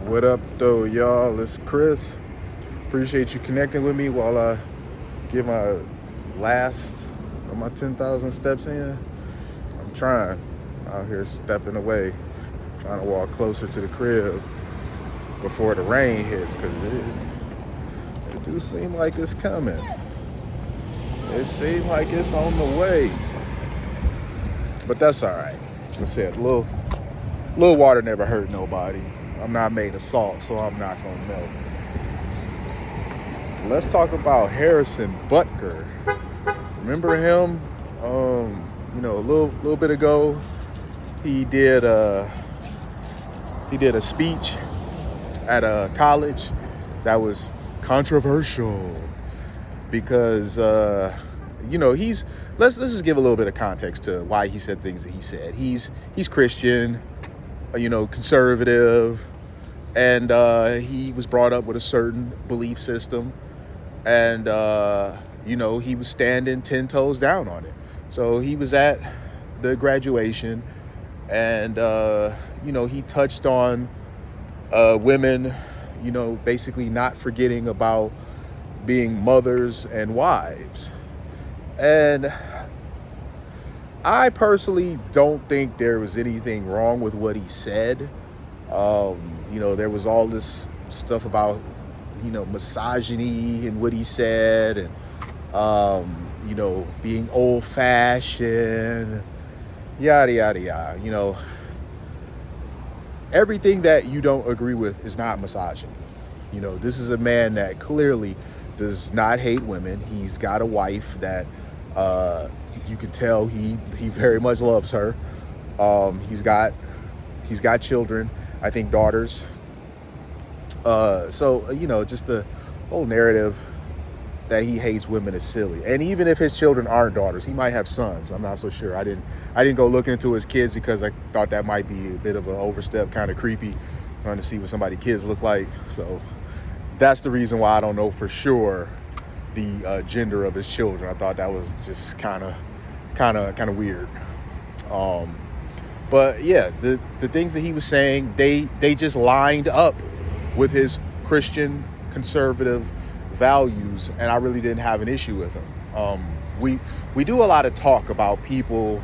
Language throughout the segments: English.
What up, though, y'all? It's Chris. Appreciate you connecting with me while I get my last of my 10,000 steps in. I'm trying out here stepping away, trying to walk closer to the crib before the rain hits, because it do seem like it's coming. It seems like it's on the way. But that's all right. As I said, a little water never hurt nobody. I'm not made of salt, so I'm not going to melt. Let's talk about Harrison Butker. Remember him? A little bit ago, he did a speech at a college that was controversial because let's just give a little bit of context to why he said things that he said. He's Christian, conservative, and he was brought up with a certain belief system, and he was standing 10 toes down on it. So he was at the graduation, and he touched on women, basically not forgetting about being mothers and wives. And I personally don't think there was anything wrong with what he said. There was all this stuff about, misogyny and what he said, and, being old-fashioned, yada, yada, yada. Everything that you don't agree with is not misogyny. This is a man that clearly does not hate women. He's got a wife that you can tell he very much loves her. He's got children, I think daughters. Just the whole narrative that he hates women is silly. And even if his children aren't daughters, he might have sons. I'm not so sure. I didn't go looking into his kids because I thought that might be a bit of an overstep, kind of creepy, trying to see what somebody's kids look like. So that's the reason why I don't know for sure the gender of his children. I thought that was just kind of weird. But yeah, the things that he was saying, they just lined up with his Christian conservative values, and I really didn't have an issue with them. We do a lot of talk about people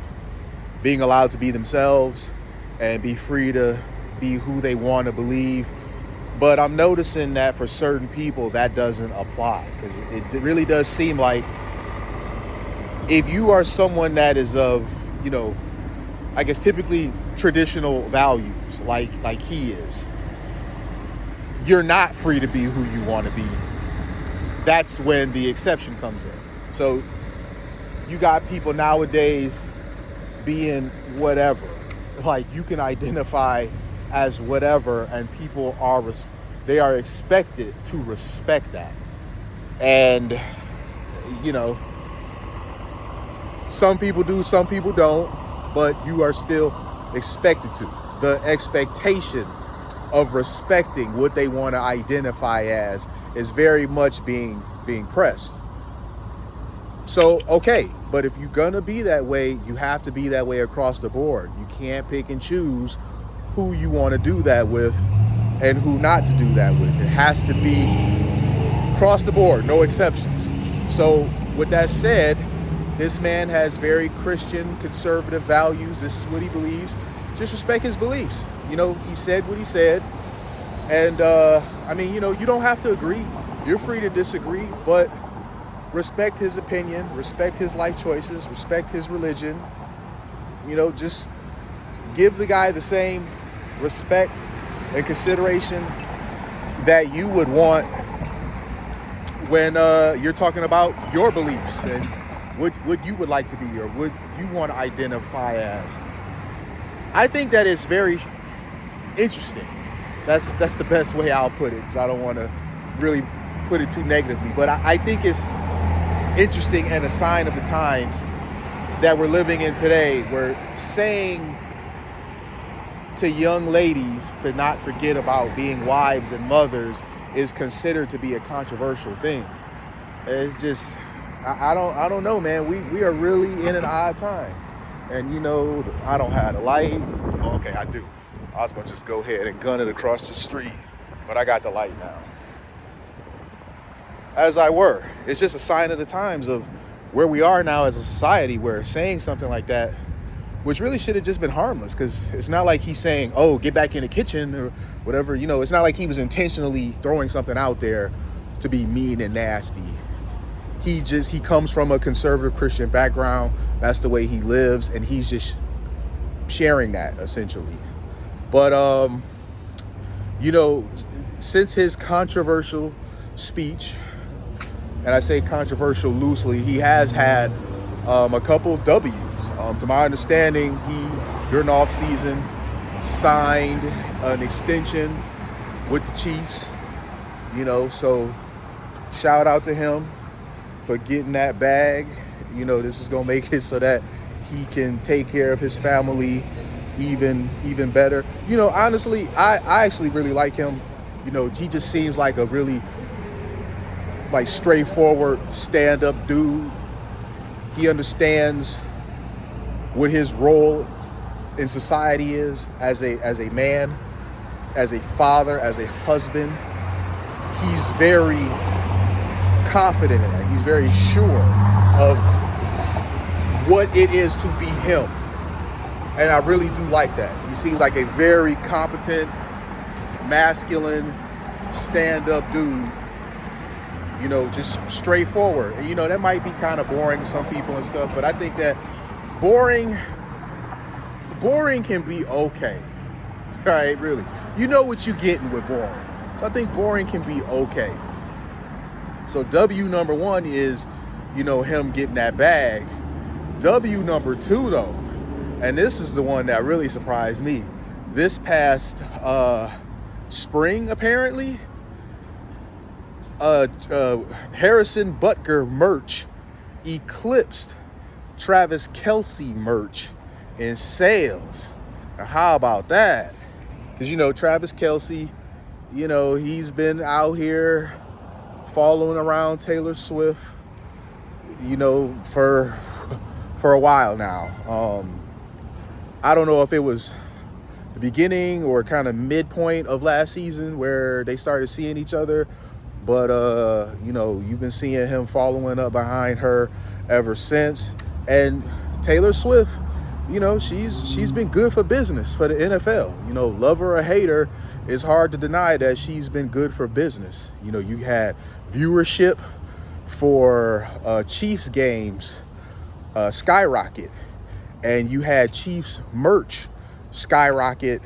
being allowed to be themselves and be free to be who they want to believe. But I'm noticing that for certain people, that doesn't apply, because it really does seem like if you are someone that is of, I guess typically traditional values, like he is, you're not free to be who you want to be. That's when the exception comes in. So you got people nowadays being whatever. Like, you can identify as whatever, and people are expected to respect that. And some people do, some people don't, but you are still expected to. The expectation of respecting what they want to identify as is very much being pressed. So, okay, but if you're gonna be that way, you have to be that way across the board. You can't pick and choose who you want to do that with and who not to do that with. It has to be across the board, no exceptions. So with that said, this man has very Christian conservative values. This is what he believes. Just respect his beliefs. He said what he said. And you don't have to agree. You're free to disagree, but respect his opinion, respect his life choices, respect his religion. Just give the guy the same respect and consideration that you would want when you're talking about your beliefs and what you would like to be or what you want to identify as. I think that is very interesting. That's the best way I'll put it, because I don't want to really put it too negatively. But I think it's interesting and a sign of the times that we're living in today. We're saying to young ladies to not forget about being wives and mothers is considered to be a controversial thing. It's just, I don't know, man. We are really in an odd time. And I don't have the light. Okay, I do. I was going to just go ahead and gun it across the street. but I got the light now. As I were. It's just a sign of the times of where we are now as a society, where saying something like that, which really should have just been harmless, because it's not like he's saying, oh, get back in the kitchen or whatever. You know, it's not like he was intentionally throwing something out there to be mean and nasty. He comes from a conservative Christian background. That's the way he lives, and he's just sharing that essentially. But, you know, since his controversial speech, and I say controversial loosely, he has had a couple W's. To my understanding, he, during the offseason, signed an extension with the Chiefs. You know, so shout out to him for getting that bag. You know, this is going to make it so that he can take care of his family even better. You know, honestly, I actually really like him. You know, he just seems like a really like straightforward stand-up dude. He understands what his role in society is as a man, as a father, as a husband. He's very confident in that. He's very sure of what it is to be him. And I really do like that. He seems like a very competent, masculine, stand-up dude. You know, just straightforward. And, you know, that might be kind of boring to some people and stuff, but I think that boring can be okay. Right? Really. You know what you're getting with boring. So I think boring can be okay. So W number one is, you know, him getting that bag. W number two, though, and this is the one that really surprised me. This past spring, apparently, Harrison Butker merch eclipsed Travis Kelce merch in sales. Now, how about that? Because, you know, Travis Kelce, you know, he's been out here following around Taylor Swift, you know, for a while now. I don't know if it was the beginning or kind of midpoint of last season where they started seeing each other. But, you know, you've been seeing him following up behind her ever since. And Taylor Swift, you know, she's been good for business for the NFL. You know, love her or hate her, it's hard to deny that she's been good for business. You know, you had viewership for Chiefs games skyrocket. And you had Chiefs merch skyrocket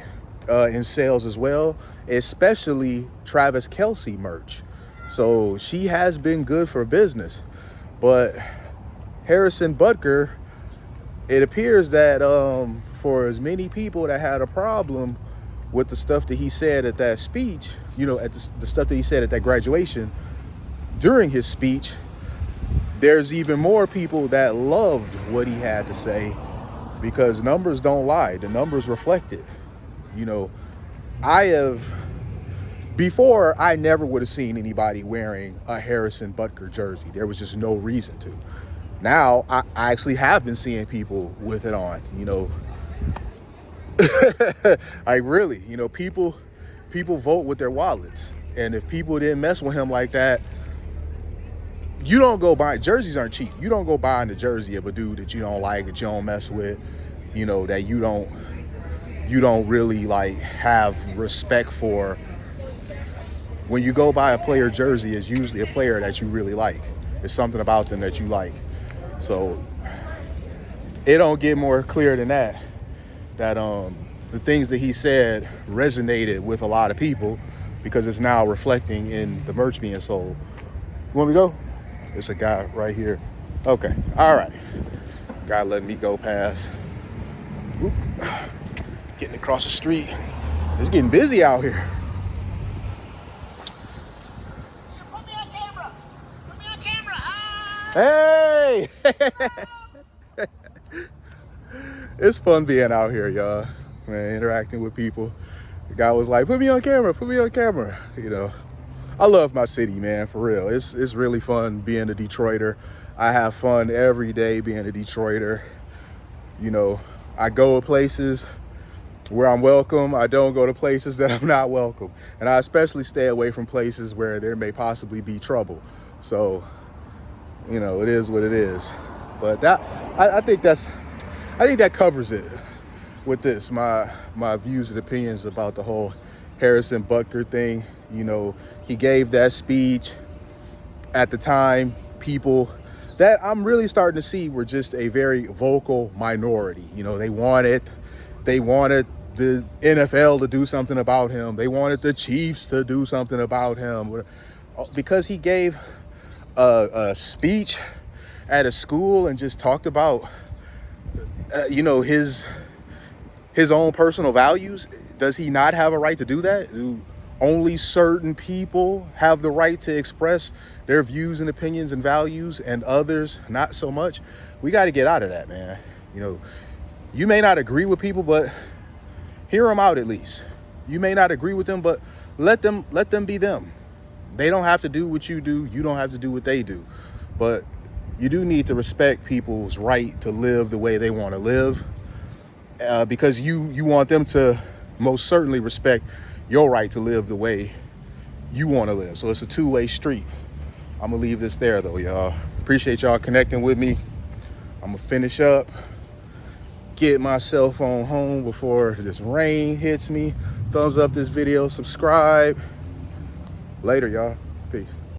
in sales as well, especially Travis Kelce merch. So she has been good for business. But Harrison Butker, it appears that for as many people that had a problem with the stuff that he said at that speech, you know, at the stuff that he said at that graduation during his speech, there's even more people that loved what he had to say, because numbers don't lie. The numbers reflect it. You know, before, I never would have seen anybody wearing a Harrison Butker jersey. There was just no reason to. Now, I actually have been seeing people with it on, you know. Like, really, you know, people vote with their wallets. And if people didn't mess with him like that, you don't go buy, jerseys aren't cheap. You don't go buying the jersey of a dude that you don't like, that you don't mess with, you know, that you don't really, like, have respect for. When you go buy a player jersey, it's usually a player that you really like. It's something about them that you like. So it don't get more clear than that the things that he said resonated with a lot of people, because it's now reflecting in the merch being sold. You want me to go? It's a guy right here. Okay. All right. Guy letting me go past. Oop. Getting across the street. It's getting busy out here. Put me on camera. Put me on camera. Hey! It's fun being out here, y'all. Man, interacting with people. The guy was like, put me on camera, put me on camera. You know, I love my city, man, for real. It's really fun being a Detroiter. I have fun every day being a Detroiter. You know, I go places where I'm welcome. I don't go to places that I'm not welcome. And I especially stay away from places where there may possibly be trouble. So, you know, it is what it is. But that I think that covers it with this. My views and opinions about the whole Harrison Butker thing. You know, he gave that speech at the time. People that I'm really starting to see were just a very vocal minority. You know, they wanted the NFL to do something about him. They wanted the Chiefs to do something about him because he gave a speech at a school and just talked about, you know, his own personal values. Does he not have a right to do that? Do only certain people have the right to express their views and opinions and values, and others not so much? We got to get out of that, man. You know, you may not agree with people, but hear them out at least. You may not agree with them, but let them be them. They don't have to do what you do. You don't have to do what they do. But you do need to respect people's right to live the way they want to live, because you want them to most certainly respect your right to live the way you want to live. So it's a two-way street. I'm going to leave this there, though, y'all. Appreciate y'all connecting with me. I'm going to finish up, get my cell phone home before this rain hits me. Thumbs up this video, subscribe. Later, y'all. Peace.